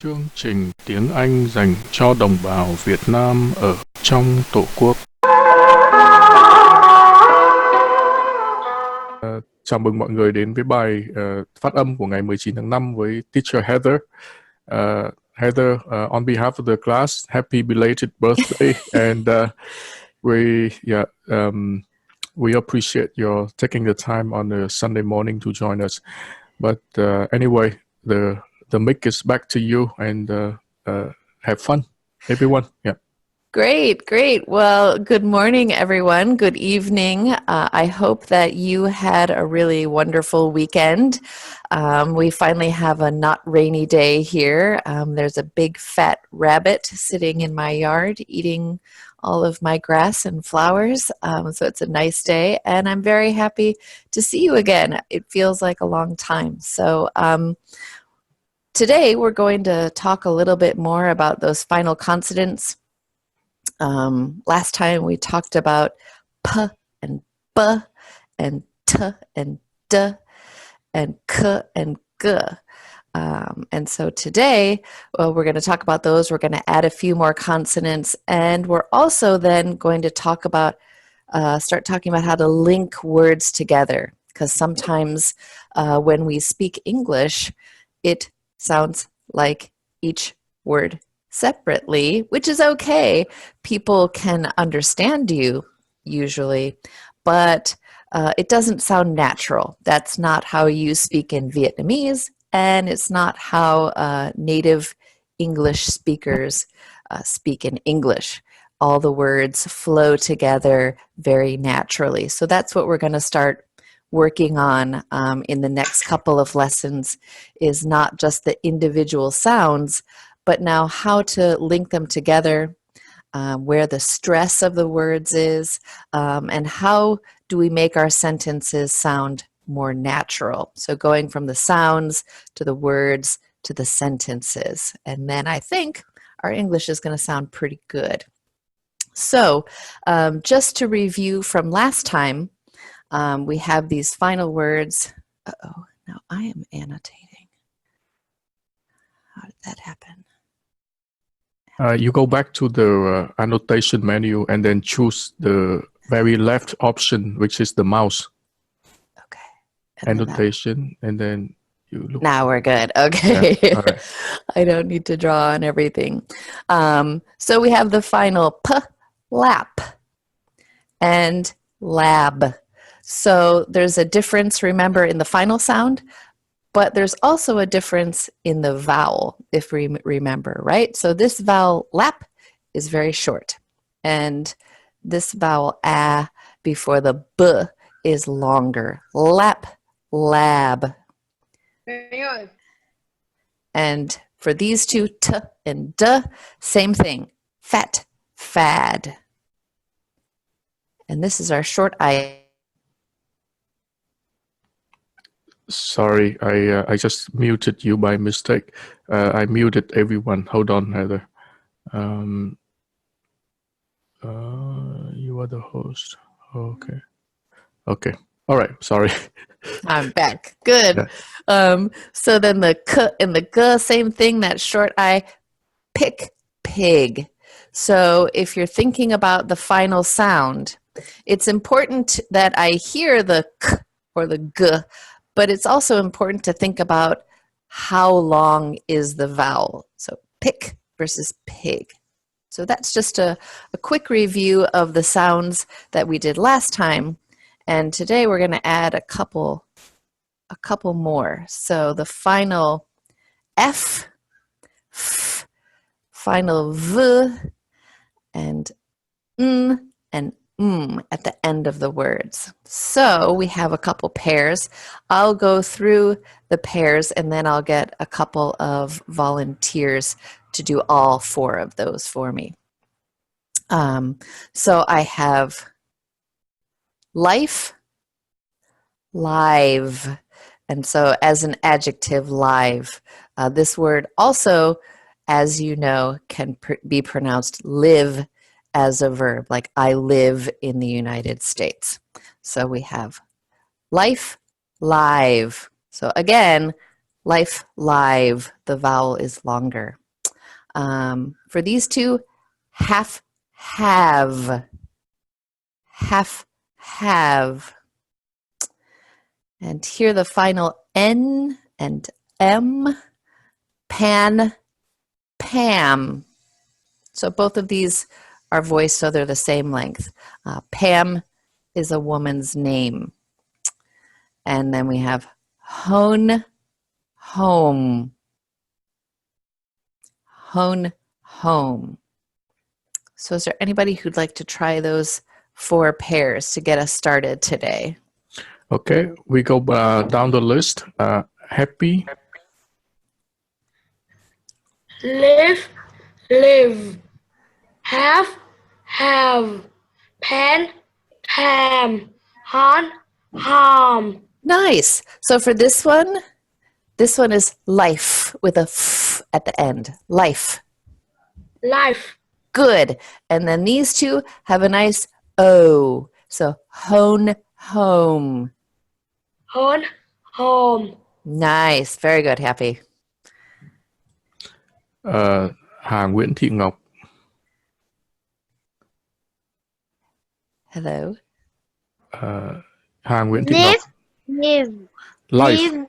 Chương trình tiếng Anh dành cho đồng bào Việt Nam ở trong Tổ quốc. Chào mừng mọi người đến với bài phát âm của ngày 19 tháng 5 với Teacher Heather. Heather, on behalf of the class, happy belated birthday, and we appreciate your taking the time on a Sunday morning to join us. But anyway, the mic is back to you, and have fun, everyone. Yeah. Great. Well, good morning, everyone. Good evening. I hope that you had a really wonderful weekend. We finally have a not rainy day here. There's a big fat rabbit sitting in my yard eating all of my grass and flowers. So it's a nice day, and I'm very happy to see you again. It feels like a long time. So today we're going to talk a little bit more about those final consonants. Last time we talked about p and b and t and d and k and g. And so today, we're going to talk about those. We're going to add a few more consonants, and we're also then going to talk about, start talking about how to link words together, because sometimes when we speak English, it sounds like each word separately, which is okay. People can understand you usually, but it doesn't sound natural. That's not how you speak in Vietnamese, and it's not how native English speakers speak in English. All the words flow together very naturally. So that's what we're going to start working on in the next couple of lessons, is not just the individual sounds, but now how to link them together, where the stress of the words is, and how do we make our sentences sound more natural. So going from the sounds to the words to the sentences. And then I think our English is going to sound pretty good. So just to review from last time, we have these final words. Uh-oh, now I am annotating. How did that happen? You go back to the annotation menu and then choose the very left option, which is the mouse. Okay. Annotation, and then you look. Now we're good. Okay. Yeah. All right. I don't need to draw on everything. So we have the final p, lap, and lab. So there's a difference, remember, in the final sound, but there's also a difference in the vowel, if we remember, right? So this vowel, lap, is very short. And this vowel, a, before the b, is longer. Lap, lab. And for these two, t and d, same thing. Fat, fad. And this is our short I. Sorry, I just muted you by mistake. I muted everyone. Hold on, Heather. You are the host. Okay. All right. Sorry. I'm back. Good. Yeah. So then the k and the g, same thing, that short I. Pick, pig. So if you're thinking about the final sound, it's important that I hear the k or the g, but it's also important to think about how long is the vowel. So pick versus pig. So that's just a quick review of the sounds that we did last time. And today we're going to add a couple more. So the final F, f, final V, and N, and at the end of the words. So we have a couple pairs. I'll go through the pairs, and then I'll get a couple of volunteers to do all four of those for me. So I have life, live. And so as an adjective, live. This word also, as you know, can be pronounced live as a verb, like I live in the United States. So we have life, live. So again, Life, live, the vowel is longer. For these two, half, have. Half, have. And here the final N and M, pan, Pam. So both of these are voiced so they're the same length. Pam is a woman's name. And then we have hone, home. Hone, home. So is there anybody who'd like to try those 4 pairs to get us started today? Okay, we go down the list. Happy, live, live, have, pan, pam, harm. Nice. So for this one is life with a f at the end. Life. Life, Good. And then these two have a nice O. So hone, home. home. Nice. Very good, Happy. Hà Nguyễn Thị Ngọc, Hello. Hà Nguyễn Thị Ngọc. Live, Life.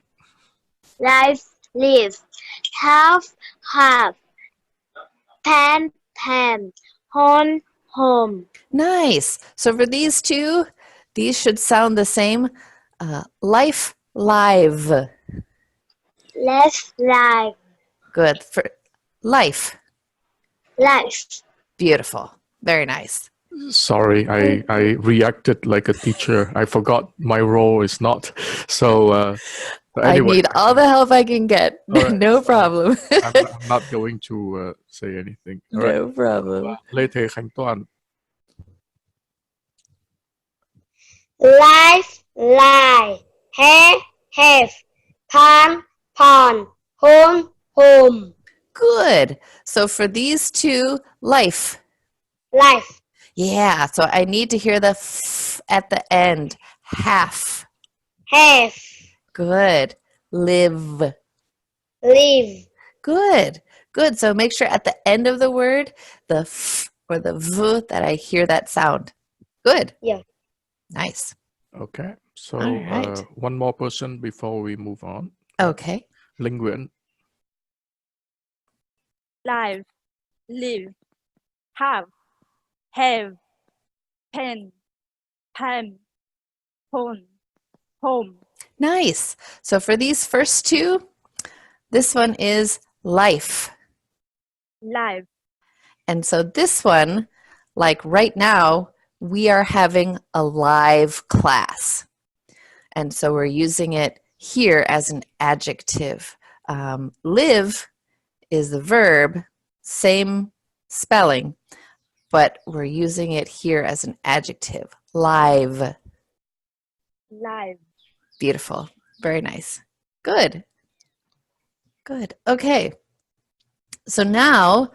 life, live, have, pan, pam, home. Nice. So for these two, these should sound the same. Life, live. Left, life, Good. For life. life. Beautiful. Very nice. Sorry, I reacted like a teacher. I forgot my role is not. So anyway, I need all the help I can get. Right. No problem. I'm not going to say anything. All right. No problem. Lê Thế Khánh Toàn, Life, lie, have, pan, home. Good. So for these two, life. Life, Yeah. So I need to hear the f at the end. Half. have, Good. Live. live. Good. Good. So make sure at the end of the word, the f or the v, that I hear that sound. Good. Yeah. Nice. okay. So All right. one more person before we move on. Okay. Linh Nguyễn, live, live, have, pen, pam, home. Nice. So for these first two, this one is life. Live, And so this one, like right now, we are having a live class. And so we're using it here as an adjective. Live is the verb, same spelling, but we're using it here as an adjective. Live. live. Beautiful. Very nice. Good. Good. Okay. So now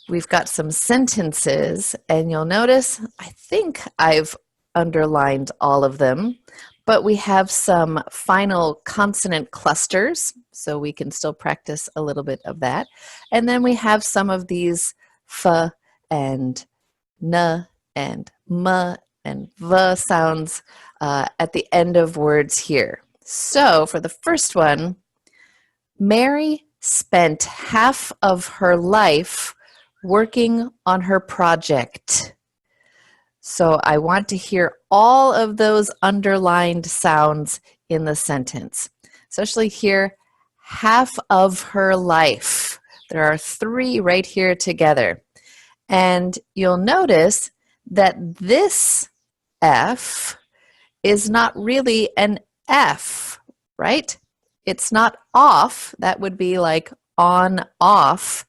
we've got some sentences, and you'll notice I think I've underlined all of them, but we have some final consonant clusters, so we can still practice a little bit of that. And then we have some of these f and n and m and v sounds at the end of words here. So for the first one, Mary spent half of her life working on her project. So I want to hear all of those underlined sounds in the sentence, especially here, half of her life. There are 3 right here together. And you'll notice that this F is not really an F, right? It's not off. That would be like on, off.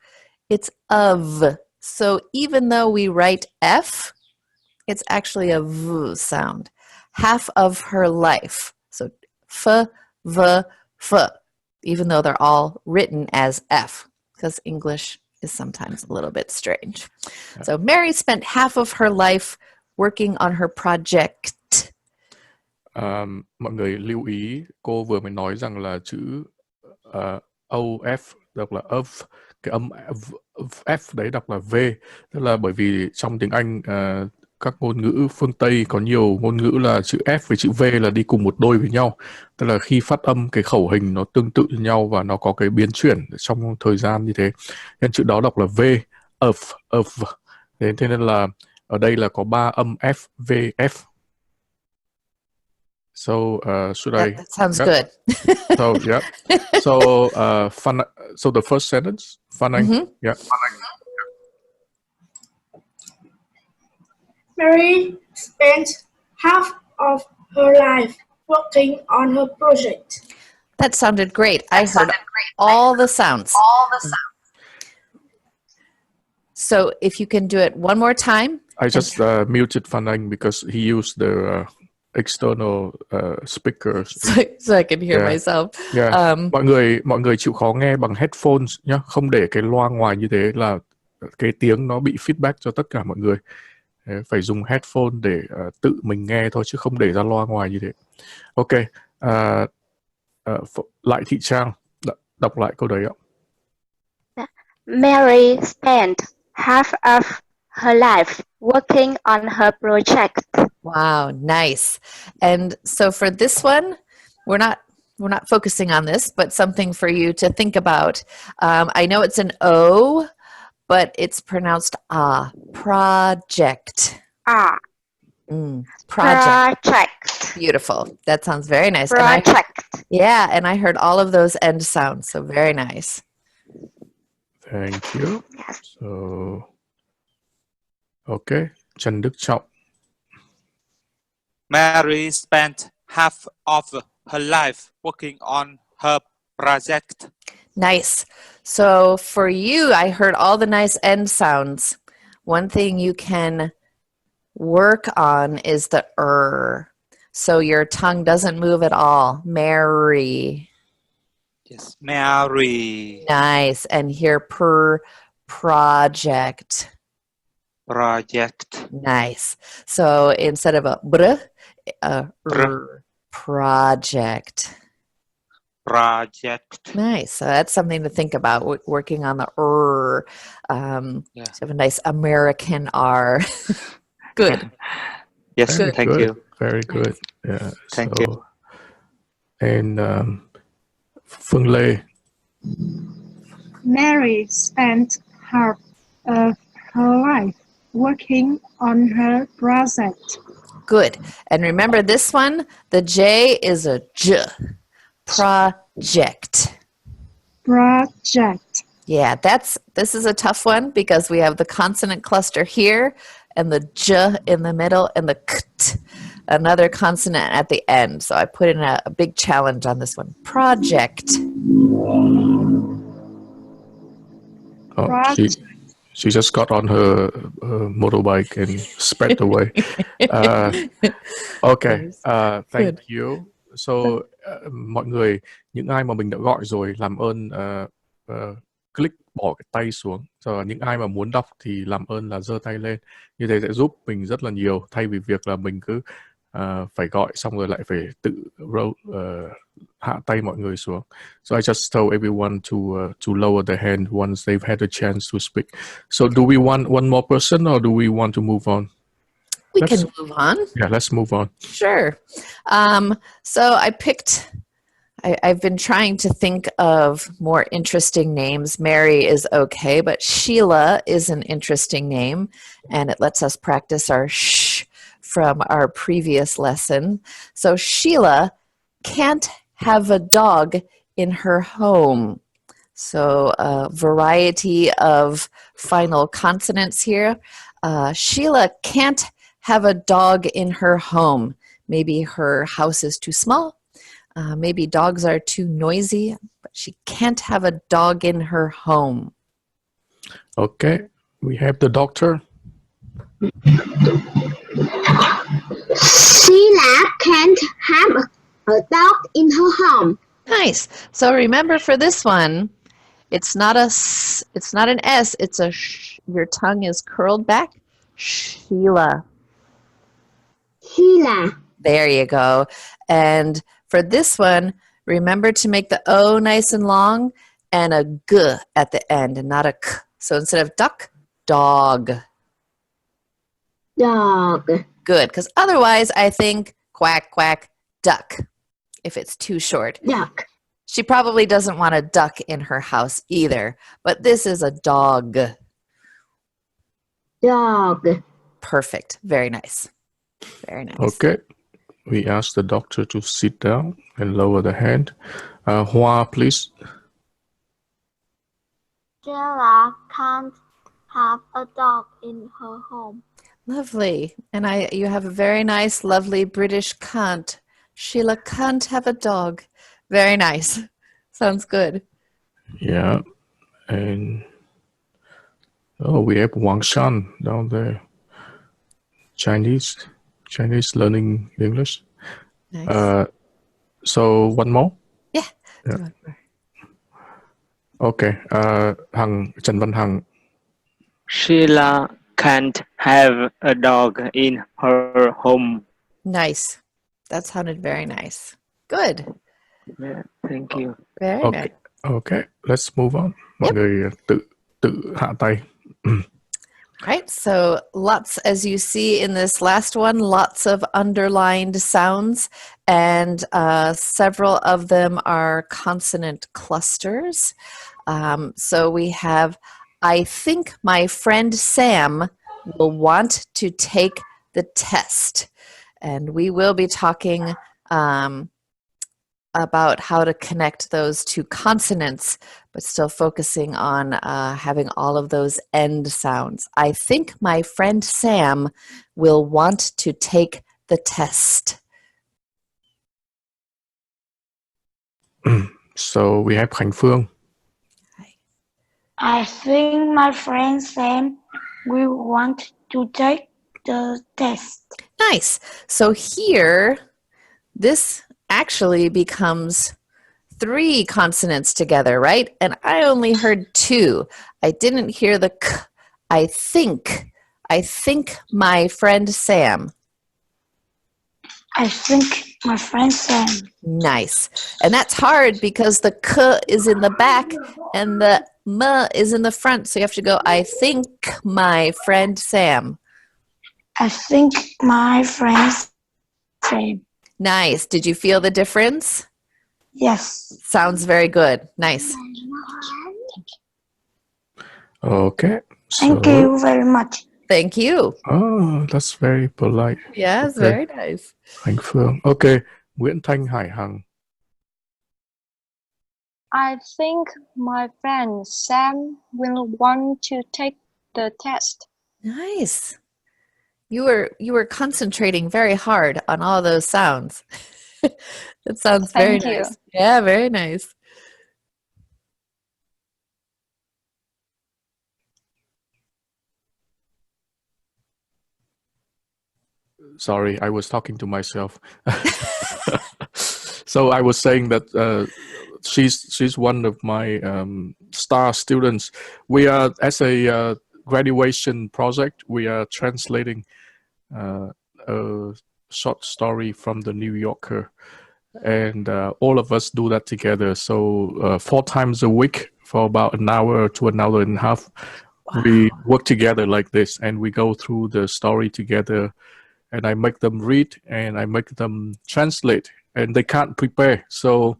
It's of. So even though we write F, it's actually a V sound. Half of her life. So f, v, f, even though they're all written as F, because English is sometimes a little bit strange. So Mary spent half of her life working on her project. mọi người lưu ý cô vừa mới nói rằng là chữ of, đọc là of, cái âm f đấy đọc là v, tức là bởi vì trong tiếng Anh các ngôn ngữ phương Tây có nhiều ngôn ngữ là chữ f với chữ v là đi cùng một đôi với nhau, tức là khi phát âm cái khẩu hình nó tương tự như nhau và nó có cái biến chuyển trong thời gian như thế, nên chữ đó đọc là v, of. Thế nên là ở đây là có 3 âm f, v, f. So should I? That sounds Yep. good. So yeah. So Phan. So the first sentence, Phan Anh. Yeah. Mary spent half of her life working on her project. That sounded great. I heard all the sounds. So if you can do it one more time. I just muted Phan Anh because he used the external speakers. So I can hear Yeah. myself. Yeah. Mọi người chịu khó nghe bằng headphones nhá, không để cái loa ngoài như thế là cái tiếng nó bị feedback cho tất cả mọi người. Phải dùng headphone để tự mình nghe thôi chứ không để ra loa ngoài như thế. Ok. Lại Thị Trang đọc lại câu đấy ạ. Mary spent half of her life working on her project. Wow, nice. And so for this one, we're not focusing on this, but something for you to think about. I know it's an O, but it's pronounced ah. Project. Project. Beautiful. That sounds very nice. Project. And I heard all of those end sounds, so very nice. Thank you. So, okay, Trần Đức Trọng. Mary spent half of her life working on her project. Nice. So for you, I heard all the nice end sounds. One thing you can work on is the so your tongue doesn't move at all. Mary. Yes, Mary. Nice. And here project. Project. Nice. So instead of a br, project. Project. Nice. So that's something to think about, working on the Yeah. So have a nice American R. Good. Yes, Very thank good. you. Very good. Yeah. Thank you. And Phương Lê. Mary spent half of her life working on her project. Good. And remember this one, the J is a J. Project. Project. Yeah, this is a tough one because we have the consonant cluster here and the J in the middle and the Kt, another consonant at the end. So I put in a big challenge on this one. Project. Oh, she just got on her motorbike and sped away. Okay, thank you. So mọi người, những ai mà mình đã gọi rồi, làm ơn click bỏ cái tay xuống. Rồi những ai mà muốn đọc thì làm ơn là giơ tay lên. Như thế sẽ giúp mình rất là nhiều, thay vì việc là mình cứ phải gọi xong rồi lại phải tự hạ tay mọi người xuống. So I just told everyone to lower their hand once they've had a chance to speak. So do we want one more person or do we want to move on? We can move on. Yeah, let's move on. Sure. So I've been trying to think of more interesting names. Mary is okay, but Sheila is an interesting name, and it lets us practice our shh from our previous lesson. So Sheila can't have a dog in her home. So a variety of final consonants here. Sheila can't have a dog in her home. Maybe her house is too small. Maybe dogs are too noisy, but she can't have a dog in her home. Okay, we have the doctor. Sheila can't have a dog in her home. Nice. So remember for this one, it's not an S, it's a sh. Your tongue is curled back. Sheila. Sheila. There you go. And for this one, Remember to make the O nice and long and a G at the end and not a K. So instead of duck, dog. Dog. Good, because otherwise I think quack, quack, duck if it's too short. Duck. She probably doesn't want a duck in her house either, but this is a dog. Dog. Perfect. Very nice. Very nice. Okay. We ask the doctor to sit down and lower the hand. Hoa, please. Stella can't have a dog in her home. Lovely. And you have a very nice, lovely British can't. Sheila can't have a dog. Very nice. Sounds good. Yeah. And we have Wang Shan down there. Chinese learning English. Nice. So one more? Yeah. Yeah. Okay. Trần Văn Hằng. Sheila can't have a dog in her home. Nice. That sounded very nice. Good. Yeah, thank you. Very Okay. nice. Okay. Let's move on. Mọi người tự hạ tay. Right, so lots, as you see in this last one, lots of underlined sounds, and several of them are consonant clusters. So we have, I think my friend Sam will want to take the test. And we will be talking about how to connect those two consonants, but still focusing on having all of those end sounds. I think my friend Sam will want to take the test. So we have Khánh Phương. I think my friend Sam will want to take the test. Nice. So here, this actually becomes 3 consonants together, right? And I only heard 2. I didn't hear the k. I think my friend Sam. I think my friend Sam. Nice. And that's hard because the k is in the back and the m is in the front. So you have to go, I think my friend Sam. I think my friend Sam. Nice. Did you feel the difference? Yes. Sounds very good. Nice. Okay. Thank you very much. Thank you. Oh, that's very polite. Yes, Okay. very nice. Khánh Phương. Okay. Nguyễn Thanh Hải Hằng. I think my friend Sam will want to take the test. Nice. You were concentrating very hard on all those sounds. That sounds very Thank you. nice. Yeah, very nice. Sorry, I was talking to myself. So I was saying that she's one of my star students. We are, as a graduation project, we are translating a short story from the New Yorker, and all of us do that together. So 4 times a week for about an hour to an hour and a half, we work together like this, and we go through the story together, and I make them read and I make them translate, and they can't prepare, so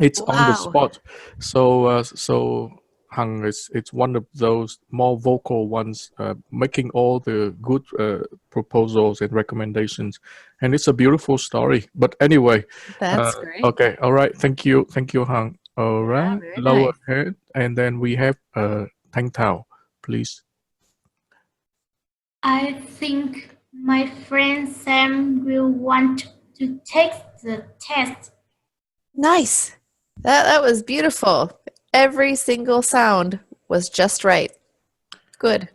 it's on the spot. So Hằng it's one of those more vocal ones, making all the good proposals and recommendations, and it's a beautiful story. But anyway, That's great. okay, all right, thank you, Hằng. All right, very lower nice. head, and then we have Thanh Thảo, please. I think my friend Sam will want to take the test. Nice. That was beautiful. Every single sound was just right. Good.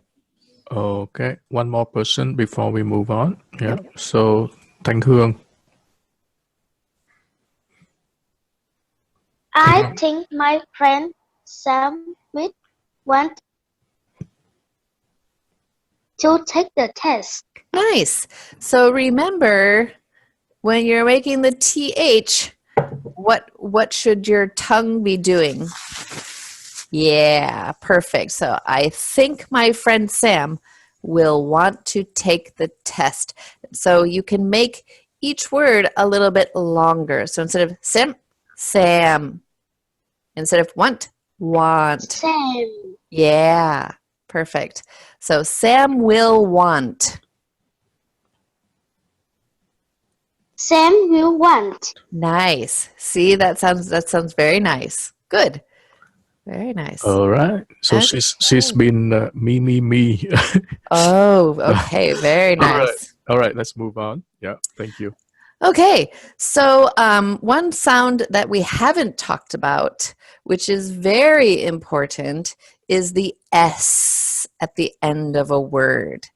Okay, one more person before we move on. Yeah, so Thanh Hương. I think my friend Sam will want to take the test. Nice. So remember, when you're making the TH, What should your tongue be doing? Yeah, perfect. So I think my friend Sam will want to take the test. So you can make each word a little bit longer. So instead of Sam. Instead of want. Sam. Yeah, perfect. So Sam will want. Sam will want. Nice. See, that sounds very nice. Good. Very nice. All right. So Okay. she's been me. Oh, okay. Very All right. nice. All right. Let's move on. Yeah. Thank you. Okay, so one sound that we haven't talked about, which is very important, is the S at the end of a word.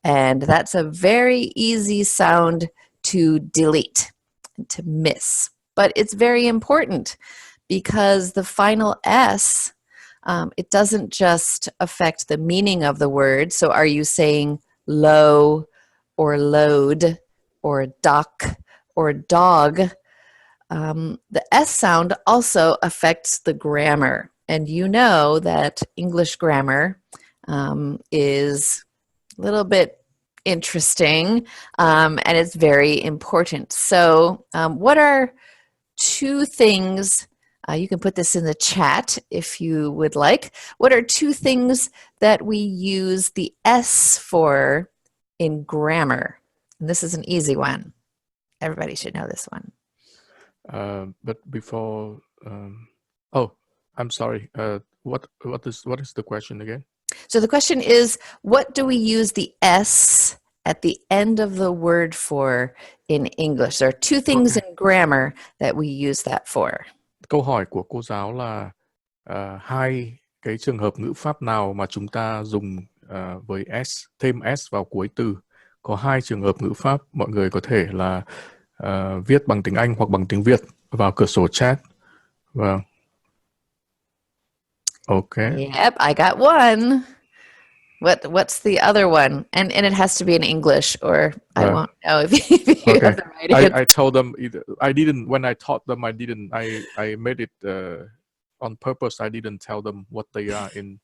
And that's a very easy sound to delete, to miss. But it's very important because the final S, it doesn't just affect the meaning of the word. So are you saying low or load or dock or dog? The S sound also affects the grammar. And you know that English grammar is a little bit interesting and it's very important. So, what are two things? You can put this in the chat if you would like. What are two things that we use the S for in grammar? And this is an easy one. Everybody should know this one. But before, oh, I'm sorry. What is the question again? So the question is, what do we use the S at the end of the word for in English? There are two things in grammar that we use that for. Câu hỏi của cô giáo là hai cái trường hợp ngữ pháp nào mà chúng ta dùng với S, thêm S vào cuối từ. Có hai trường hợp ngữ pháp mọi người có thể là viết bằng tiếng Anh hoặc bằng tiếng Việt vào cửa sổ chat. Vâng. Okay. Yep, I got one. What's the other one? And it has to be in English, or I won't know if you Okay. have the right answer. I told them I didn't when I taught them I made it on purpose. I didn't tell them what they are in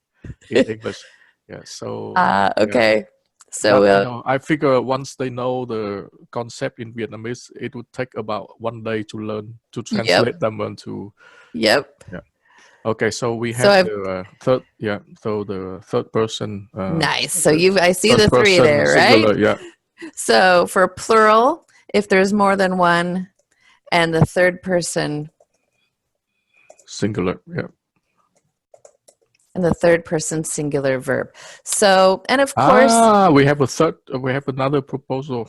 English. Yeah. So Okay. Yeah. So But, I figure once they know the concept in Vietnamese, it would take about one day to learn to translate them into. Yep. Yeah. Okay, so we So have I've- the third. Yeah. So the third person. Nice. So I see the third three person there, singular, right? Yeah. So for plural, if there's more than one, and the third person Singular. Yeah. and the third person singular verb. So, and of course, We have a third. We have another proposal.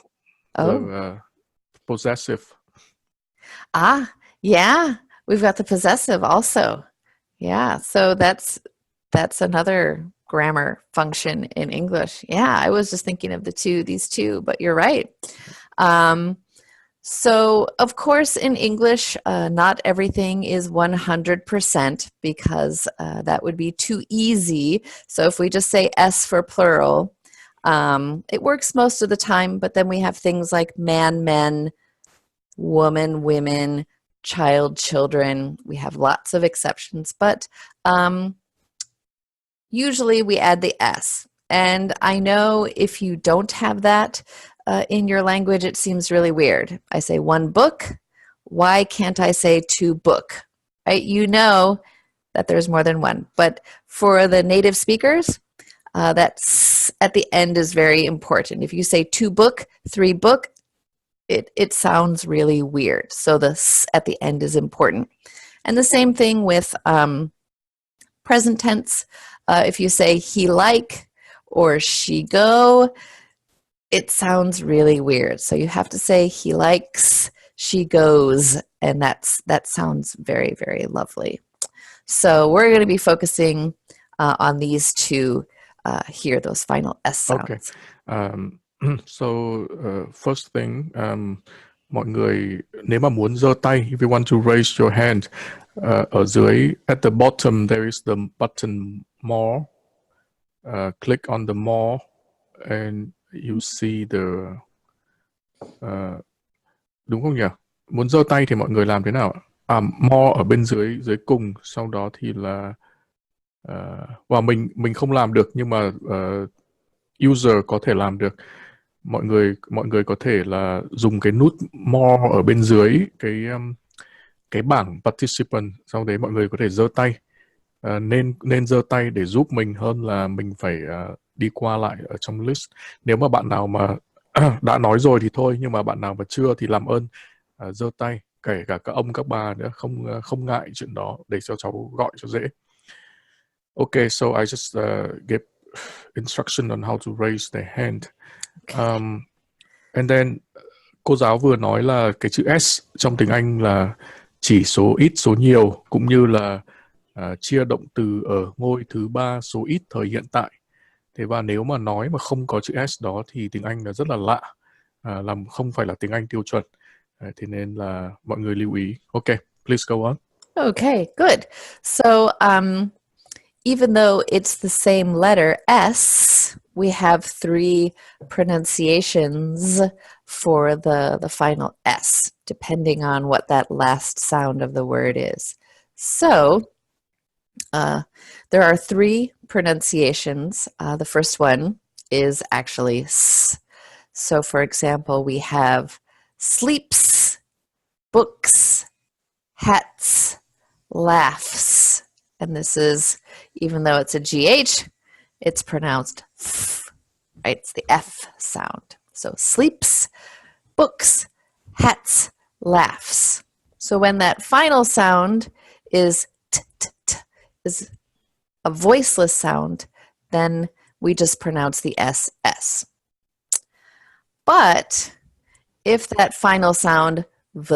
Oh. The possessive. Yeah, we've got the possessive also. Yeah, so that's another grammar function in English. Yeah, I was just thinking of these two, but you're right. So, of course, in English, not everything is 100% because that would be too easy. So, if we just say S for plural, it works most of the time, but then we have things like man, men, woman, women, child, children. We have lots of exceptions, but usually we add the S. And I know if you don't have that in your language, it seems really weird. I say one book. Why can't I say two book? Right? You know that there's more than one. But for the native speakers, that's at the end is very important. If you say two book, three book, it sounds really weird. So the S at the end is important. And the same thing with present tense. If you say he like or she go, it sounds really weird. So you have to say he likes, she goes, and that sounds very, very lovely. So we're going to be focusing on these two here, those final S sounds. Okay. So first thing, mọi người nếu mà muốn giơ tay, if you want to raise your hand, ở dưới at the bottom there is the button more. Click on the more, and you see the đúng không nhỉ? Muốn giơ tay thì mọi người làm thế nào ạ? more ở bên dưới dưới cùng, sau đó thì là và mình không làm được, nhưng mà user có thể làm được. Mọi người có thể là dùng cái nút more ở bên dưới cái bảng participant, sau đấy mọi người có thể giơ tay. Nên giơ tay để giúp mình hơn là mình phải đi qua lại ở trong list. Nếu mà bạn nào mà đã nói rồi thì thôi, nhưng mà bạn nào mà chưa thì làm ơn giơ tay, kể cả các ông các bà nữa, không ngại chuyện đó, để cho cháu gọi cho dễ. Okay, so I just give instruction on how to raise their hand. And then cô giáo vừa nói là cái chữ S trong tiếng Anh là chỉ số ít số nhiều, cũng như là chia động từ ở ngôi thứ ba số ít thời hiện tại. Thế và nếu mà nói mà không có chữ S đó thì tiếng Anh là rất là lạ, làm không phải là tiếng Anh tiêu chuẩn. Thế nên là mọi người lưu ý. Okay, please go on. Okay, good. So even though it's the same letter S, we have 3 pronunciations for the final S, depending on what that last sound of the word is. So there are 3 pronunciations. The first one is actually S. So for example, we have sleeps, books, hats, laughs. And this is, even though it's a GH, it's pronounced F, right? It's the F sound. So sleeps, books, hats, laughs. So when that final sound is t, t, t, is a voiceless sound, then we just pronounce the SS. But if that final sound, v,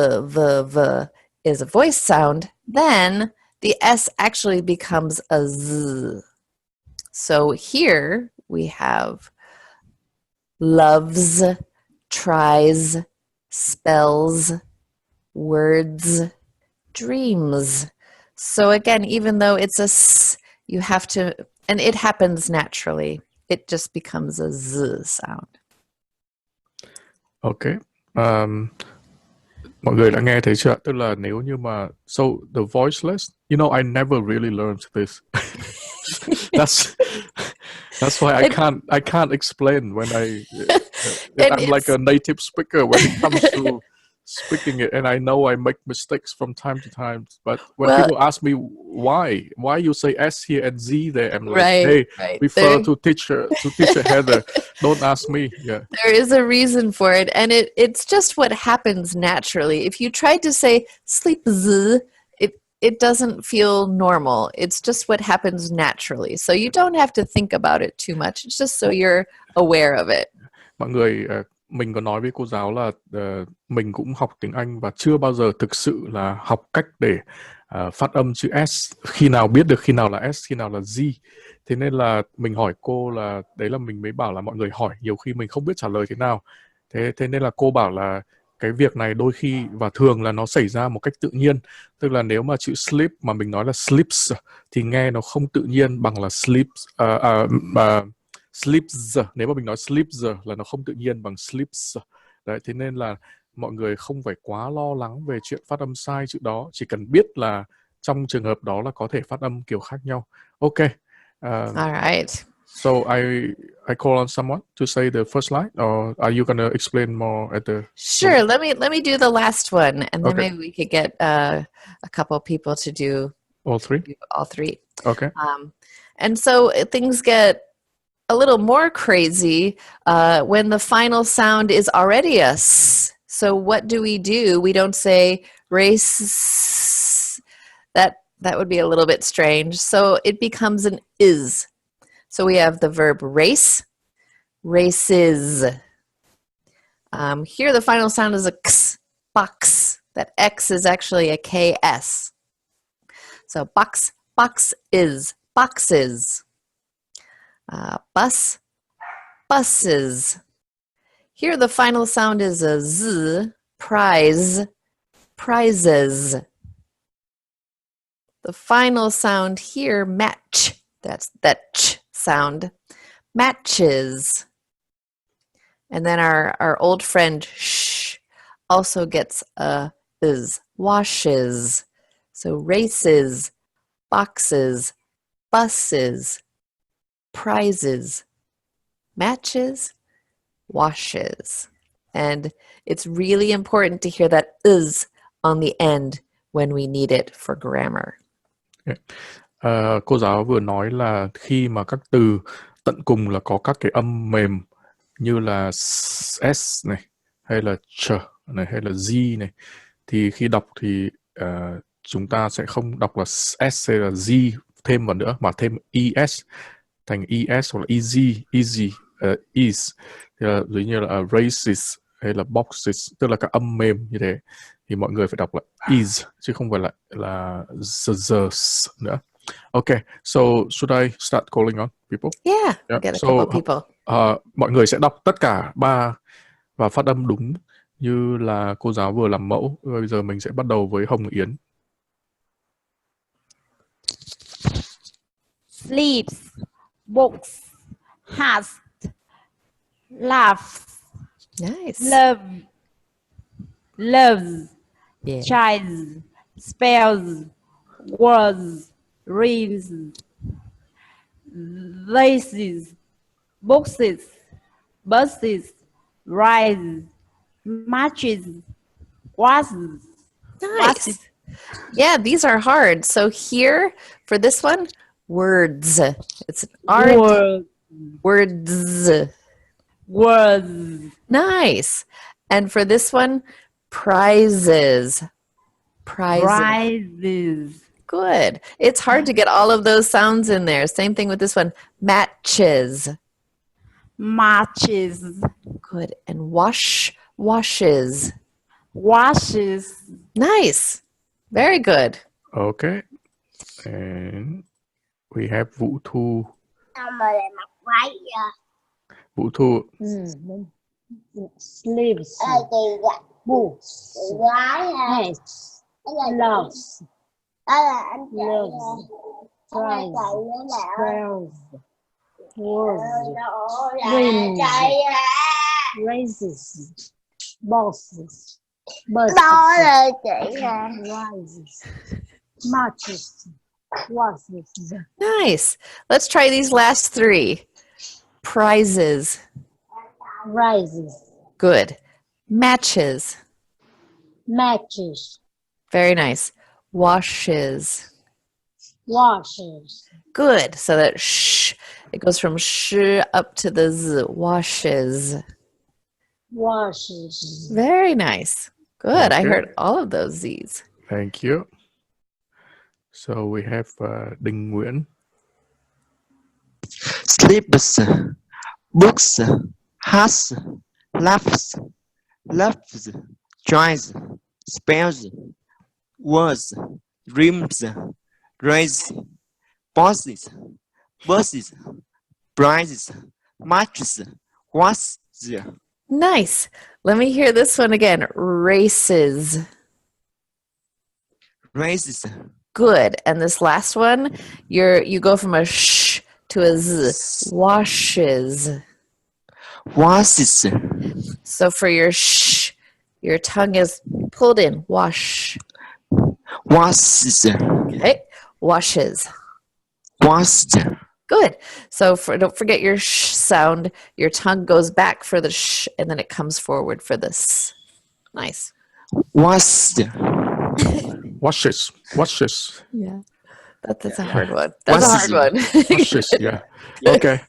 is a voice sound, then the S actually becomes a Z. So here we have loves, tries, spells, words, dreams. So again, even though it's a S, you have to, and it happens naturally, it just becomes a Z sound. Okay. Mọi người đã nghe thấy chưa? Tức là nếu như mà so the voiceless, you know, I never really learned this. That's why I can't explain when I'm like a native speaker when it comes to speaking it, and I know I make mistakes from time to time. But when people ask me why you say S here and Z there, I'm like, hey, refer to teacher Heather. Don't ask me. Yeah. There is a reason for it, and it's just what happens naturally. If you try to say sleep Z, it doesn't feel normal. It's just what happens naturally. So you don't have to think about it too much. It's just so you're aware of it. Mọi người, mình có nói với cô giáo là mình cũng học tiếng Anh và chưa bao giờ thực sự là học cách để phát âm chữ S, khi nào biết được khi nào là S, khi nào là Z. Thế nên là mình hỏi cô, là đấy là mình mới bảo là mọi người hỏi nhiều khi mình không biết trả lời thế nào. Thế nên là cô bảo là cái việc này đôi khi và thường là nó xảy ra một cách tự nhiên. Tức là nếu mà chữ sleep mà mình nói là sleeps thì nghe nó không tự nhiên bằng là sleeps. Sleeps, nếu mà mình nói sleeps là nó không tự nhiên bằng sleeps. Đấy, thế nên là mọi người không phải quá lo lắng về chuyện phát âm sai chữ đó, chỉ cần biết là trong trường hợp đó là có thể phát âm kiểu khác nhau. Okay. All right. So I call on someone to say the first line, or are you gonna explain more at the? Sure. Let me do the last one, and then Okay. maybe we could get a couple people to do all three. All 3. Okay. And so things get a little more crazy when the final sound is already a S. So what do? We don't say race. That would be a little bit strange. So it becomes an is. So we have the verb race, races. Here the final sound is a X, box. That X is actually a KS. So box, box is, boxes. Bus, buses. Here the final sound is a Z, prize, prizes. The final sound here, match, that's that ch sound, matches. And then our old friend sh also gets a is washes. So races, boxes, buses, prizes, matches, washes. And it's really important to hear that is on the end when we need it for grammar. Cô giáo vừa nói là khi mà các từ tận cùng là có các cái âm mềm như là s này hay là ch này hay là z này, thì khi đọc thì chúng ta sẽ không đọc là s hay là z thêm vào nữa mà thêm es thành es hoặc là easy, is, thì là giống như là races hay là boxes, tức là các âm mềm như thế thì mọi người phải đọc là is chứ không phải là the nữa. Okay, so should I start calling on people? Yeah, Yeah. get a So couple people. mọi người sẽ đọc tất cả ba và phát âm đúng như là cô giáo vừa làm mẫu. Bây giờ mình sẽ bắt đầu với Hồng Yến. Sleeps, books, has, laughs, Nice. loves, Yeah. tries, spells, words, reads, laces, boxes, buses, rides, matches, washes. Nice. Yeah, these are hard. So here for this one, words. It's an R. Words. Words. Nice. And for this one, prizes. Prizes. Good. It's hard to get all of those sounds in there. Same thing with this one. Matches. Matches. Good. And washes. Washes. Nice. Very good. Okay. And we have Vũ Thu. Sao mà lại mặc váy vậy? Vũ Thu. Sleeves, books, hats, gloves, fries, spells, words, rings, races, bosses, buses, rises, matches, washes. Nice. Let's try these last three. Prizes. Rises, Good. Matches. matches, Very nice. Washes. washes, Good. So that sh, it goes from sh up to the z. Washes. washes. Very nice. Good. I Okay. heard all of those Z's. Thank you. So we have Đình Nguyễn. Sleeps, books, has, laughs, loves, tries, spells, words, dreams, race, bosses, buses, prizes, matches, was. Nice. Let me hear this one again. Races. Races. Good. And this last one, you go from a sh to a z. Washes. Washes. So for your sh, your tongue is pulled in. Wash. Washes. Okay. Washes. Washed. Good. So don't forget your sh sound. Your tongue goes back for the sh, and then it comes forward for this. Nice. Washed. Washes. Yeah. That's a hard one. That's a hard one. Washes, yeah. Okay.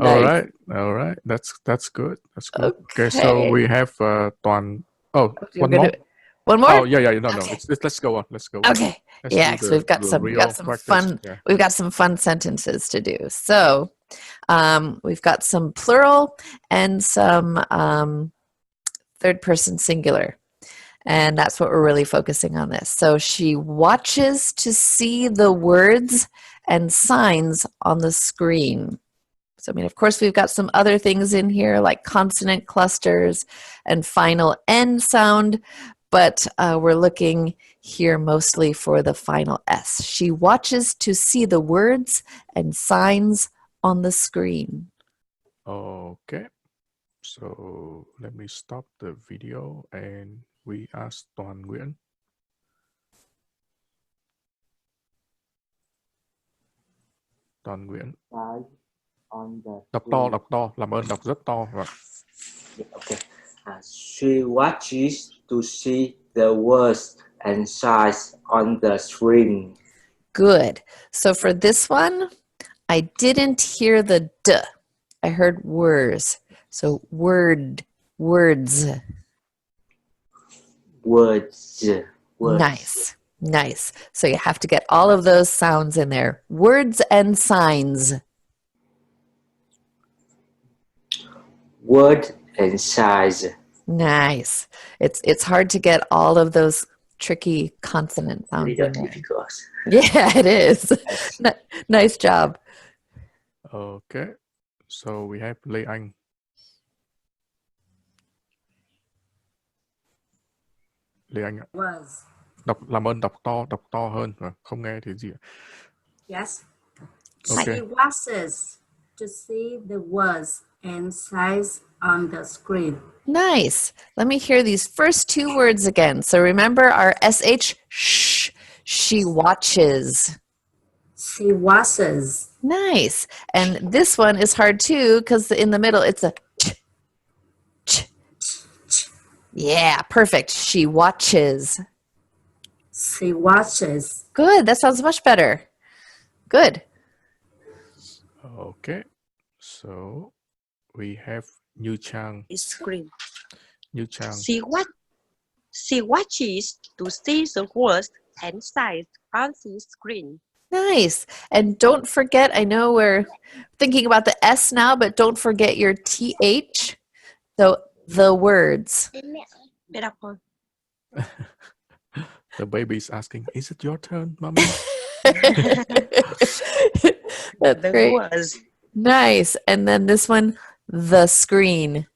All right. That's good. Okay, so we have Toàn. Oh, one more. One more? Oh, yeah. No. Okay. Let's go on. Okay. Yeah, because we've got some practice. fun. Yeah. We've got some fun sentences to do. So, we've got some plural and some third person singular. And that's what we're really focusing on this. So she watches to see the words and signs on the screen. So, I mean, of course, we've got some other things in here like consonant clusters and final N sound, but we're looking here mostly for the final S. She watches to see the words and signs on the screen. Okay. So let me stop the video and we ask Toàn Nguyễn. Toàn Nguyễn. Size on the Đọc screen. to, làm ơn đọc rất to. Rồi. Yeah, okay. She watches to see the words and signs on the screen. Good. So for this one, I didn't hear the D. I heard words. So words. Words. Nice. Nice. So you have to get all of those sounds in there. Words and signs. Word and size. Nice. It's hard to get all of those tricky consonant sounds Little in there. difficult. Yeah, it is. Nice job. Okay. So we have Lê Anh. Lê Anh ạ. Was. Làm ơn đọc to hơn. Rồi, không nghe thì gì ạ? Yes. Okay. She watches to see the words and signs on the screen. Nice. Let me hear these first two words again. So remember our SH, shh. She watches. She watches. Nice. And this one is hard too because in the middle it's a ch. Yeah, perfect. She watches. She watches. Good. That sounds much better. Good. Okay. So we have Như Trang. Screen. Như Trang. She watches to see the words and signs on the screen. Nice. And don't forget, I know we're thinking about the S now, but don't forget your TH. So the words. Mẹ đọc thôi. The baby's asking, is it your turn, mommy? That's The great. words. Nice. And then this one, the screen.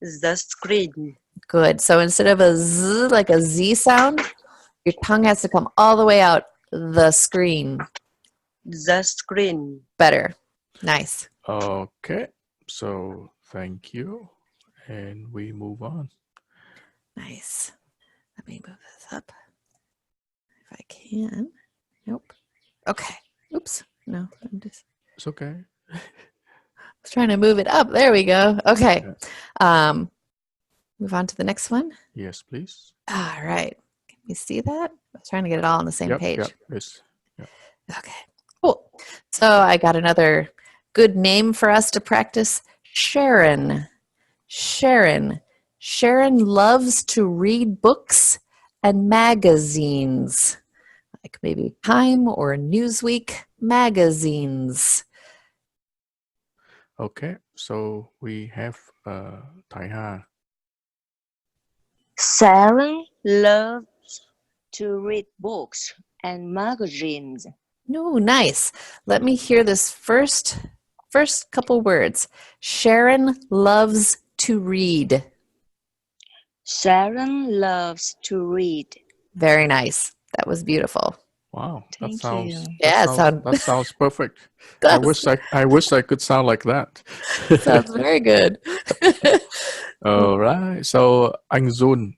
The screen. Good. So instead of a Z, like a Z sound, your tongue has to come all the way out. The screen. The screen. Better. Nice. Okay. So thank you. And we move on. Nice. Let me move this up. If I can. Nope. Okay. Oops. No, I'm just It's okay. I was trying to move it up. There we go. Okay. Move on to the next one. Yes, please. All right. Can you see that? I was trying to get it all on the same page. Yep. Yes. Yep. Okay. Cool. So I got another good name for us to practice. Sharon. Sharon. Sharon loves to read books and magazines, like maybe Time or Newsweek magazines. Okay. So we have Thái Hà. Sharon loves to read books and magazines. No, nice. Let me hear this first couple words. Sharon loves to read. Sharon loves to read. Very nice. That was beautiful. Wow. Thank you. That sounds perfect. I wish I could sound like that. Sounds very good. All right. So Anh Jun,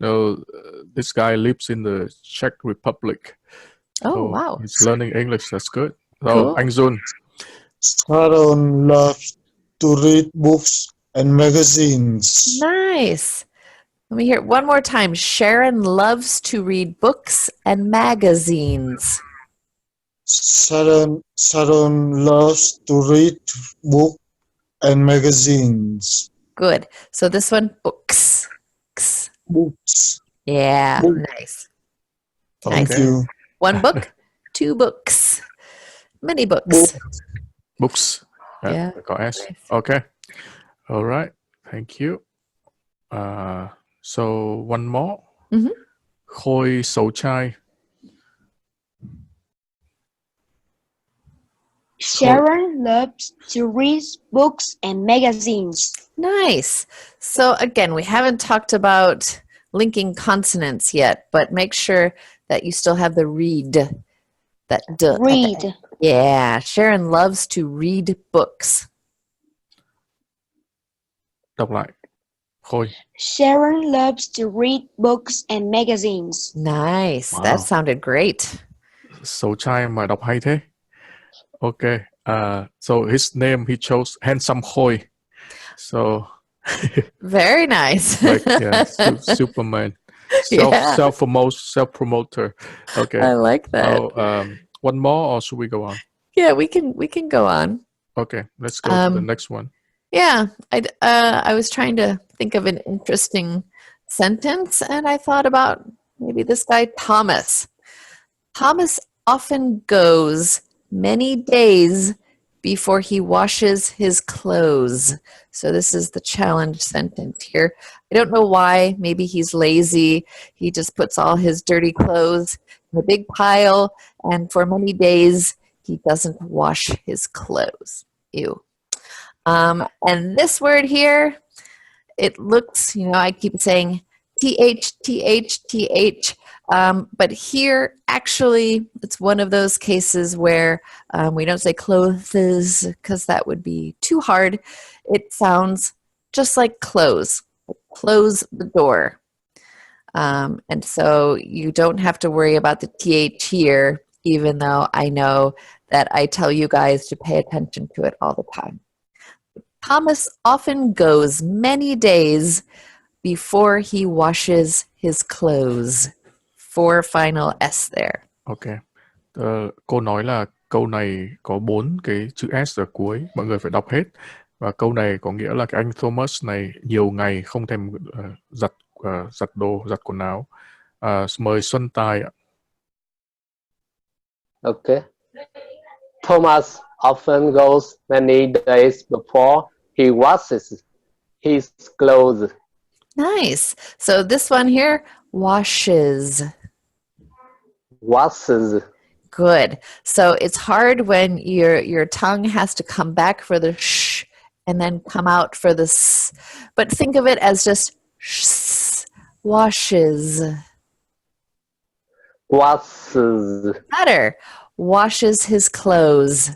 this guy lives in the Czech Republic. Oh, wow. He's learning English. That's good. So Cool. Anh Jun. Sharon loves to read books and magazines. Nice. Let me hear it one more time. Sharon loves to read books and magazines. Sharon loves to read books and magazines. Good. So this one, books. Books. Yeah, Book. nice. Thank Nice. you. One book, two books, many books. Books. Yeah. Got S. Nice. Okay. All right. Thank you. So one more. Mhm. Khôi xấu trai. Sharon loves to read books and magazines. Nice. So again, we haven't talked about linking consonants yet, but make sure that you still have the read. That D. at the Read. end. Yeah. Sharon loves to read books. Đọc lại. Khôi. Sharon loves to read books and magazines. Nice. Wow. That sounded great. Xấu trai mà đọc hay thế. Okay. So his name he chose Handsome Hoy. So Very nice. like yeah, Superman. Yeah. Self promoter. Okay. I like that. So one more or should we go on? Yeah, we can go on. Okay, let's go to the Um, next one. Yeah, I was trying to think of an interesting sentence, and I thought about maybe this guy Thomas. Thomas often goes many days before he washes his clothes. So this is the challenge sentence here. I don't know why. Maybe he's lazy. He just puts all his dirty clothes in a big pile, and for many days he doesn't wash his clothes. Ew. And this word here, it looks, I keep saying TH, TH, TH. But here, actually, it's one of those cases where we don't say clothes because that would be too hard. It sounds just like close. Close the door. And so you don't have to worry about the TH here, even though I know that I tell you guys to pay attention to it all the time. Thomas often goes many days before he washes his clothes. 4 final S there. Okay. Cô nói là câu này có 4 cái chữ S ở cuối, mọi người phải đọc hết. Và câu này có nghĩa là cái anh Thomas này nhiều ngày không thèm giặt đồ, giặt quần áo. Mời Xuân Tài ạ. Okay. Thomas often goes many days before he washes his clothes. Nice. So this one here, washes. Washes. Good. So it's hard when your tongue has to come back for the sh and then come out for the s. But think of it as just sh, washes. Washes. Better. Washes his clothes.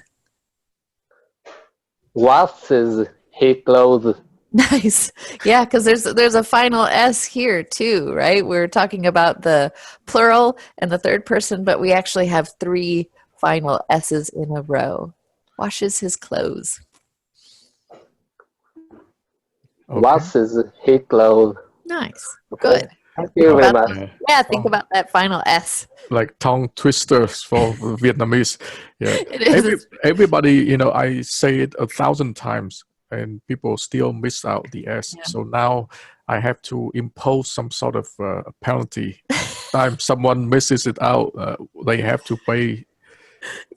Washes his clothes. Nice. Yeah, because there's a final S here too, right? We're talking about the plural and the third person, but we actually have 3 final S's in a row. Washes his clothes. Okay. Washes his clothes. Nice. Okay. Good. Thank you very much. Yeah, think about that final S. Like tongue twisters for Vietnamese. Yeah. It is. Everybody, I say it 1,000 times and people still miss out the S. Yeah. So now I have to impose some sort of penalty. Time someone misses it out, they have to pay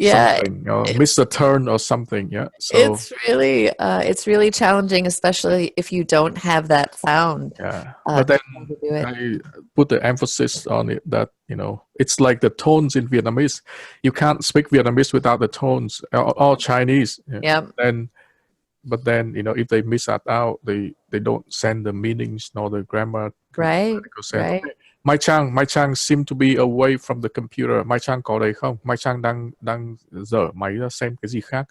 something, miss a turn or something. Yeah. So it's really challenging, especially if you don't have that sound. yeah. But then to do it. I put the emphasis on it that, it's like the tones in Vietnamese. You can't speak Vietnamese without the tones, or Chinese. Yeah. But then, if they miss that out, they don't send the meanings nor the grammar. Right. Right. Okay. Mai Chang seem to be away from the computer. Mai Chang có đây không? Mai Chang đang dở máy ra xem cái gì khác.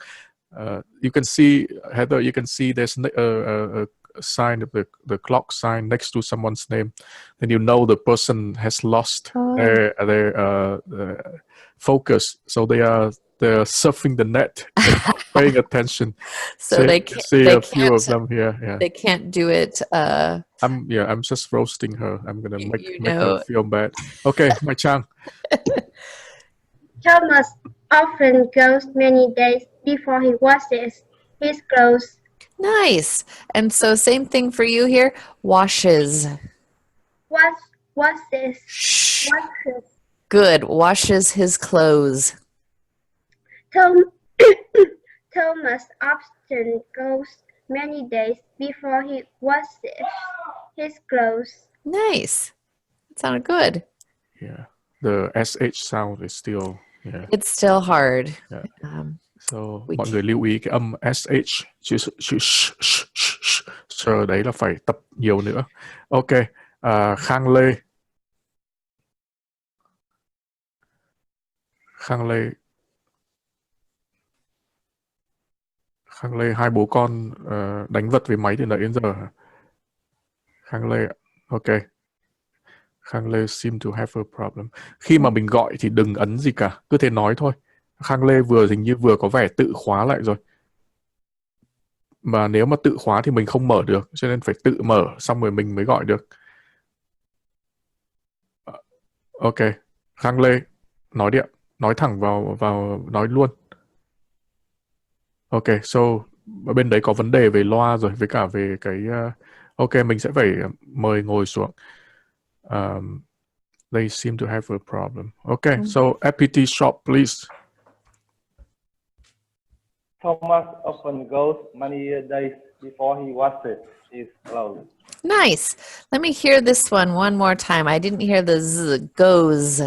You can see, Heather, you can see there's a sign of the clock sign next to someone's name. Then you know the person has lost their focus. So they're surfing the net, paying attention. So they can't see a few of them here. Yeah. They can't do it. I'm just roasting her. I'm gonna make know. her feel bad. Okay, Mai Chang. Thomas often goes many days before he washes his clothes. Nice. And so same thing for you here. Washes. Washes. Good. Washes his clothes. Thomas often goes many days before he washes his clothes. Nice. That sounded good. Yeah. The SH sound is still, yeah. It's still hard. Yeah. So mọi người lưu ý cái âm SH chứ sure đấy là phải tập nhiều nữa. Ok. Khang Lê. Khang Lê, hai bố con đánh vật với máy từ nãy đến giờ hả? Khang Lê, ok. Khang Lê seem to have a problem. Khi mà mình gọi thì đừng ấn gì cả, cứ thế nói thôi. Khang Lê hình như vừa có vẻ tự khóa lại rồi. Mà nếu mà tự khóa thì mình không mở được, cho nên phải tự mở xong rồi mình mới gọi được. Ok, Khang Lê, nói đi ạ. Nói thẳng vào nói luôn. Ok, so bên đấy có vấn đề về loa rồi, với cả về cái ok, mình sẽ phải mời ngồi xuống. They seem to have a problem. Okay, so FPT shop, please. Thomas often goes many days before he washes his clothes. Nice. Let me hear this one more time. I didn't hear the z. Goes.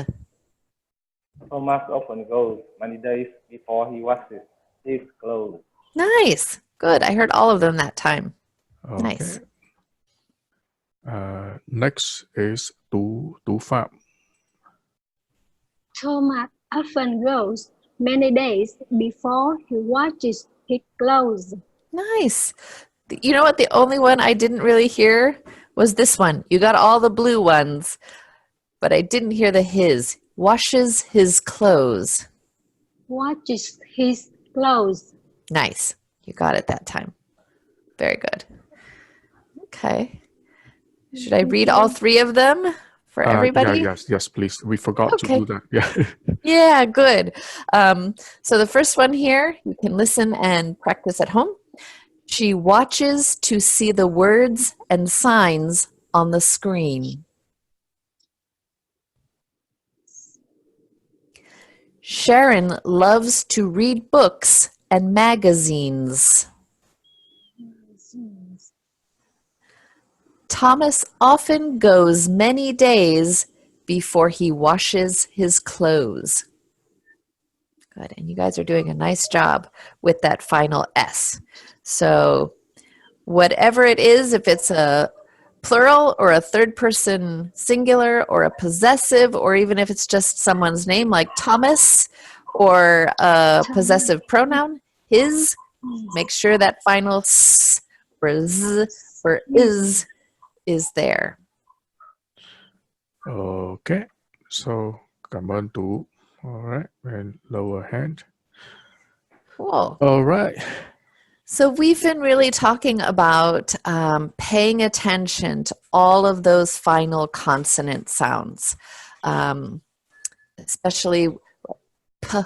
Thomas often goes many days before he washes his clothes. Nice. Good. I heard all of them that time. Okay. Nice. Next is Tú Phạm. Thomas often goes many days before he washes his clothes. Nice. You know what? The only one I didn't really hear was this one. You got all the blue ones, but I didn't hear the his. Washes his clothes. Washes his clothes. Nice. You got it that time. Very good. Okay. Should I read all three of them for everybody? Yes, please. We forgot to do that. Yeah. Yeah, good. So the first one here, you can listen and practice at home. She watches to see the words and signs on the screen. Sharon loves to read books and magazines. Thomas often goes many days before he washes his clothes. Good, and you guys are doing a nice job with that final S. So whatever it is, if it's a plural or a third person singular or a possessive, or even if it's just someone's name like Thomas or a possessive pronoun, his, make sure that final S or Z or is there. Okay, so cảm ơn Tú. All right, and lower hand. Cool. All right. So we've been really talking about paying attention to all of those final consonant sounds, especially p,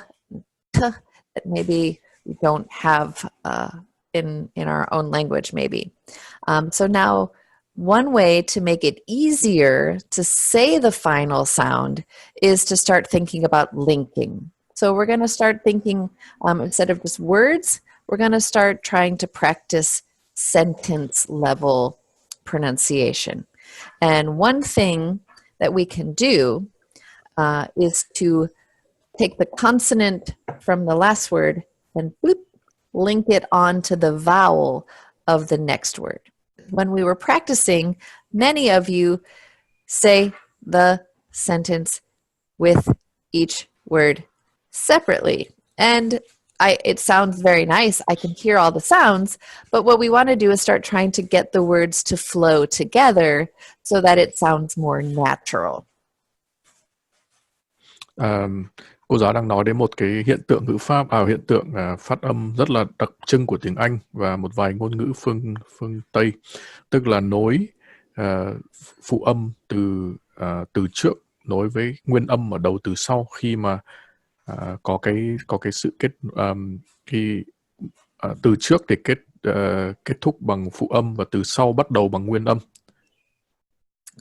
t, that maybe we don't have in our own language maybe. So now one way to make it easier to say the final sound is to start thinking about linking. So we're going to start thinking, instead of just words, we're going to start trying to practice sentence level pronunciation. And one thing that we can do is to take the consonant from the last word and bloop, link it onto the vowel of the next word. When we were practicing, many of you say the sentence with each word separately. And it sounds very nice. I can hear all the sounds, but what we want to do is start trying to get the words to flow together so that it sounds more natural. Cô giáo đang nói đến một cái hiện tượng ngữ pháp, hiện tượng phát âm rất là đặc trưng của tiếng Anh và một vài ngôn ngữ phương Tây, tức là nối phụ âm từ trước nối với nguyên âm ở đầu từ sau khi mà có cái sự khi từ trước thì kết thúc bằng phụ âm và từ sau bắt đầu bằng nguyên âm.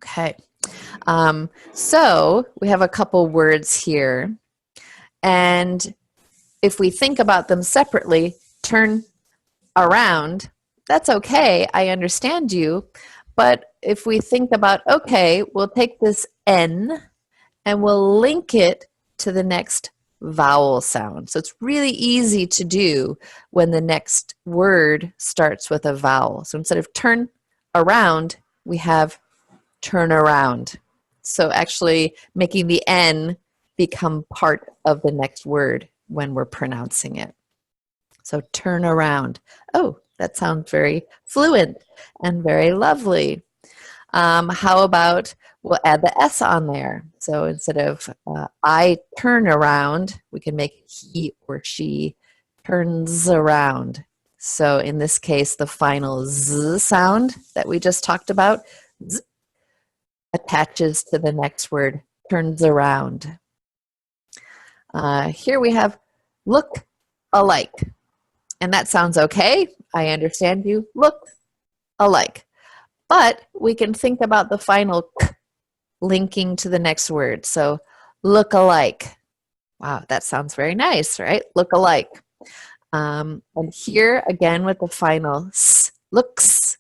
Okay. So we have a couple words here. And if we think about them separately, turn around, that's okay. I understand you. But if we think about, okay, we'll take this N and we'll link it to the next vowel sound. So it's really easy to do when the next word starts with a vowel. So instead of turn around, we have turn around. So actually making the N become part of the next word when we're pronouncing it. So turn around. Oh, that sounds very fluent and very lovely. How about we'll add the S on there. So instead of I turn around, we can make he or she turns around. So in this case, the final Z sound that we just talked about z, attaches to the next word, turns around. Here we have look alike. And that sounds okay. I understand you. Look alike. But we can think about the final k linking to the next word. So look alike. Wow, that sounds very nice, right? Look alike. And here again with the final s, looks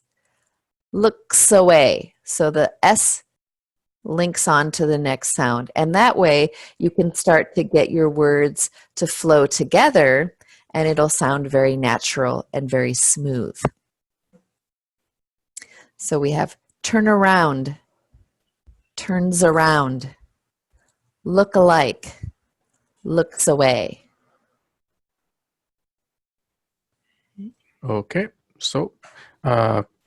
away. So the S links on to the next sound. And that way you can start to get your words to flow together and it'll sound very natural and very smooth. So we have turn around, turns around, look alike, looks away. Ok, so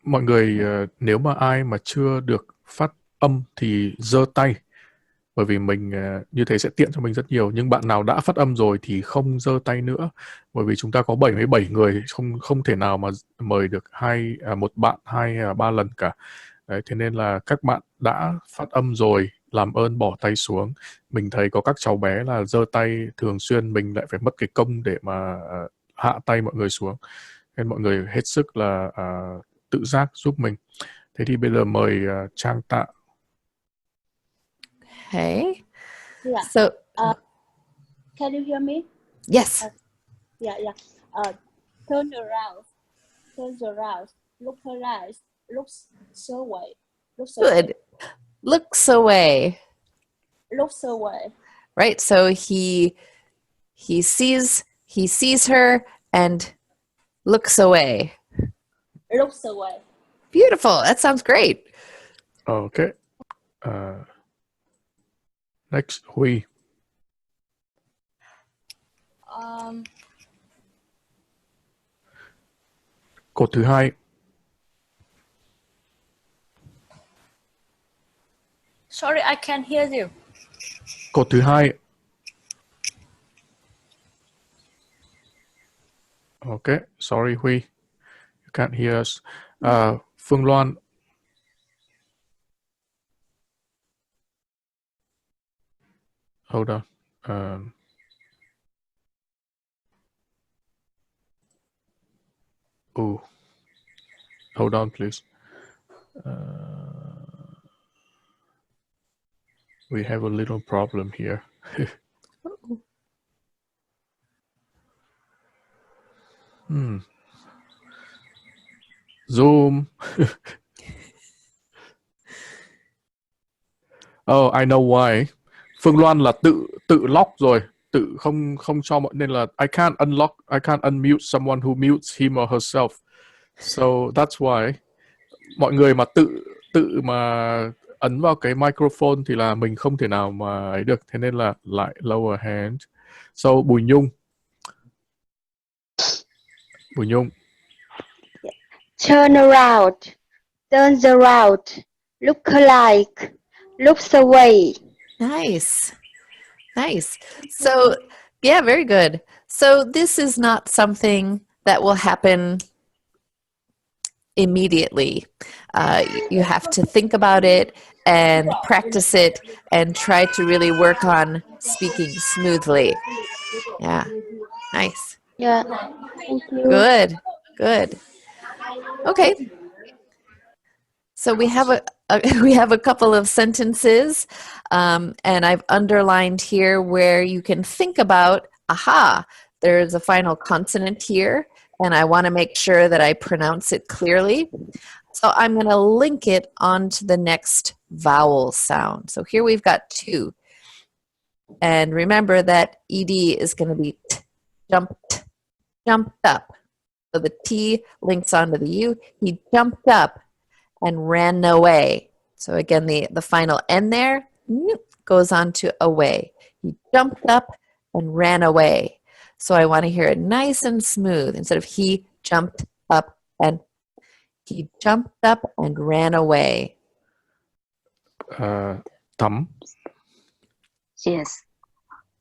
mọi người nếu mà ai mà chưa được phát âm thì giơ tay, bởi vì mình như thế sẽ tiện cho mình rất nhiều. Nhưng bạn nào đã phát âm rồi thì không giơ tay nữa, bởi vì chúng ta có 77 người, không thể nào mà mời được một bạn 2 3 lần cả. Đấy, thế nên là các bạn đã phát âm rồi, làm ơn bỏ tay xuống. Mình thấy có các cháu bé là giơ tay thường xuyên, mình lại phải mất cái công để mà hạ tay mọi người xuống. Nên mọi người hết sức là tự giác giúp mình. Thế thì bây giờ mời Trang Tạ. Okay. Yeah. So, Can you hear me? Yes. Yeah. Turn around, look alive, looks away. Good. Looks away. Looks away. Right. So he sees her and looks away. Looks away. Beautiful. That sounds great. Okay. Next, Huy. Cột thứ hai. Sorry, I can't hear you. Cột thứ hai. Okay. Sorry, Huy. You can't hear us. Phương Loan. Hold on. Hold on, please. We have a little problem here. Zoom. Oh, I know why. Phương Loan là tự lock rồi, tự không cho mọi, nên là I can't unmute someone who mutes him or herself. So that's why. Mọi người mà tự mà ấn vào cái microphone thì là mình không thể nào mà ấy được, thế nên là lại lower hand. So Bùi Nhung. Turn around, turns around, look alike, looks away. Nice. So, yeah, very good. So this is not something that will happen immediately. You have to think about it and practice it and try to really work on speaking smoothly. Yeah. Nice. Yeah. Thank you. Good. Okay. So we have a couple of sentences, and I've underlined here where you can think about, there's a final consonant here, and I want to make sure that I pronounce it clearly. So I'm going to link it onto the next vowel sound. So here we've got 2. And remember that ED is going to be t, jumped up. So the T links onto the U. He jumped up and ran away. So again, the final N there goes on to away. He jumped up and ran away. So I want to hear it nice and smooth. Instead of he jumped up and ran away. Tắm. Yes.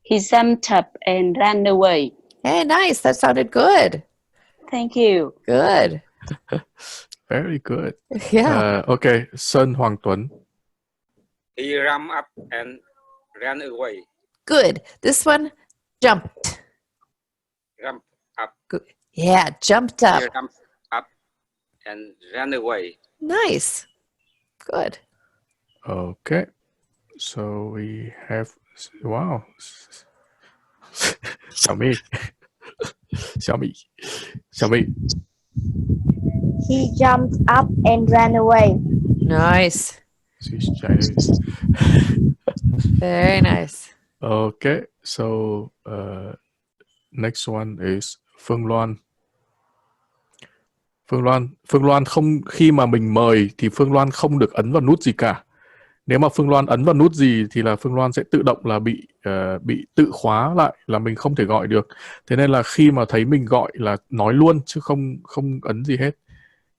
He jumped up and ran away. Hey, nice. That sounded good. Thank you. Good. Very good. Yeah. Okay, Sơn Hoàng Tuấn. He ran up and ran away. Good. This one, jumped. Jumped up. Good. Yeah, jumped up. He jumped up and ran away. Nice. Good. Okay, so we have, wow. Xiaomi. Xiaomi. He jumped up and ran away. Nice. She's Chinese. Very nice. Okay, so next one is Phương Loan. Phương Loan không, khi mà mình mời thì Phương Loan không được ấn vào nút gì cả. Nếu mà Phương Loan ấn vào nút gì thì là Phương Loan sẽ tự động là bị tự khóa lại, là mình không thể gọi được. Thế nên là khi mà thấy mình gọi là nói luôn chứ không ấn gì hết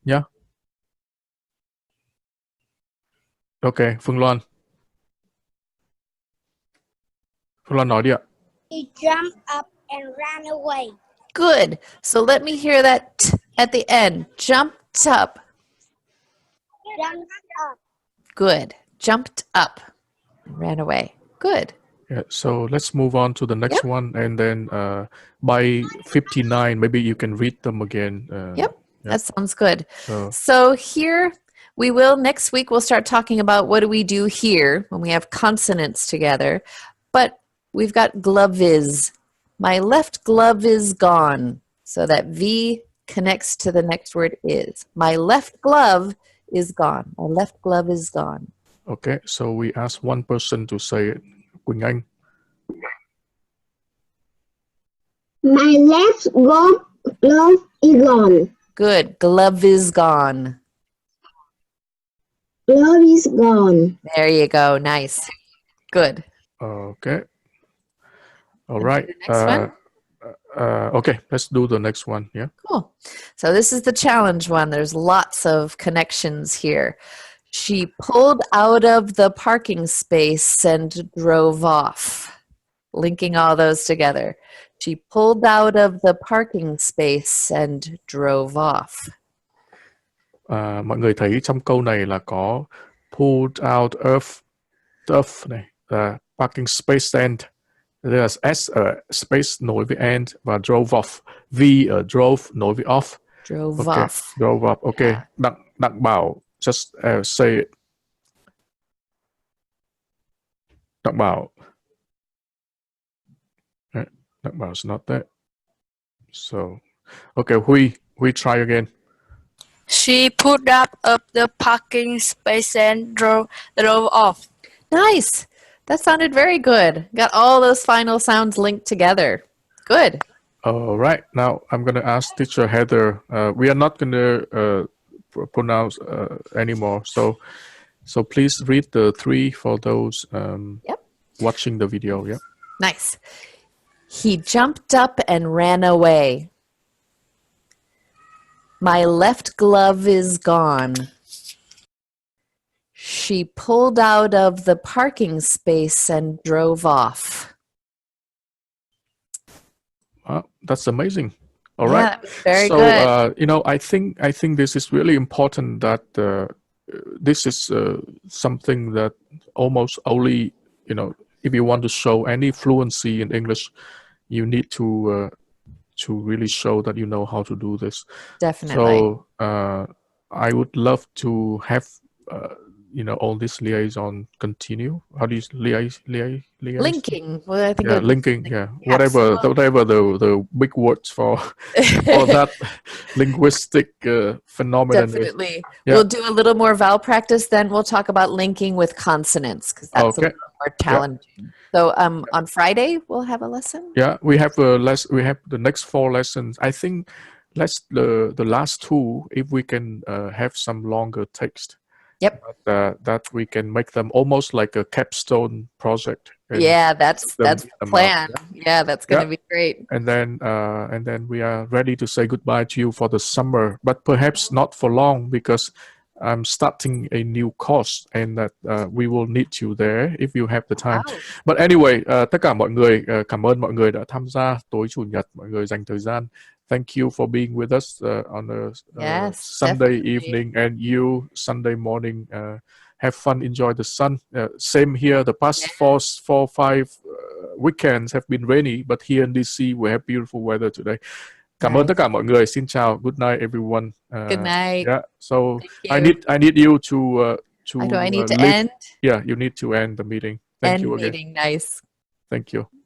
nhá. Ok, Phương Loan. Phương Loan nói đi ạ. He jumped up and ran away. Good. So let me hear that at the end. Jumped up. Jumped up. Good. Jumped up. Ran away. Good. Yeah, so let's move on to the next one, and then by 59, maybe you can read them again. Yep, that sounds good. So, So here we will, next week, we'll start talking about what do we do here when we have consonants together. But we've got glove is. My left glove is gone. So that V connects to the next word is. My left glove is gone. My left glove is gone. okay, so we ask one person to say it. Quỳnh Anh. My left glove is gone. Good. Glove is gone. Glove is gone. There you go. Nice. Good. Okay. All right. Next one. Okay, let's do the next one. Yeah. Cool. So this is the challenge one. There's lots of connections here. She pulled out of the parking space and drove off. Linking all those together. She pulled out of the parking space and drove off. Mọi người thấy trong câu này là có pulled out of này, parking space and. Đây là S ở space nối với and và drove off. V ở drove nối với off. Drove okay. off. Drove off. Okay. Yeah. Đặng Bảo, just say it. Đặng Bảo. Đặng Bảo is not there. So, okay, we try again. She pulled up the parking space and drove off. Nice. That sounded very good. Got all those final sounds linked together. Good. All right. Now I'm going to ask Teacher Heather. We are not going to pronounce anymore. So please read the three for those watching the video. Yeah. Nice. He jumped up and ran away. My left glove is gone. She pulled out of the parking space and drove off. That's amazing. All right. Very so, good. I think this is really important that this is something that almost only, if you want to show any fluency in English, you need to really show that you know how to do this. Definitely. So I would love to have all this liaison continue. How do you liaise? Linking. Well, I think linking. Yeah, whatever the big words for that linguistic phenomenon. Definitely. We'll do a little more vowel practice, then we'll talk about linking with consonants because that's a little more challenging. Yeah. So on Friday we'll have a lesson. Yeah, we have we have the next 4 lessons. I think the last 2, if we can have some longer text. Yep. That we can make them almost like a capstone project. Yeah, that's the plan. Yeah, that's going to be great. And then we are ready to say goodbye to you for the summer, but perhaps not for long because I'm starting a new course and that we will need you there if you have the time. Wow. But anyway, tất cả mọi người, cảm ơn mọi người đã tham gia tối chủ nhật, mọi người dành thời gian. Thank you for being with us on a Yes, Sunday definitely. evening, and you Sunday morning. Have fun, enjoy the sun. Same here. The past four, 5 weekends have been rainy, but here in DC we have beautiful weather today. Cảm ơn tất cả mọi người. Xin chào. Good night, everyone. Good night. Yeah. So Thank you. I need you to Do I need to leave. end? Yeah, you need to end the meeting. Thank End you again. meeting. Nice. Thank you.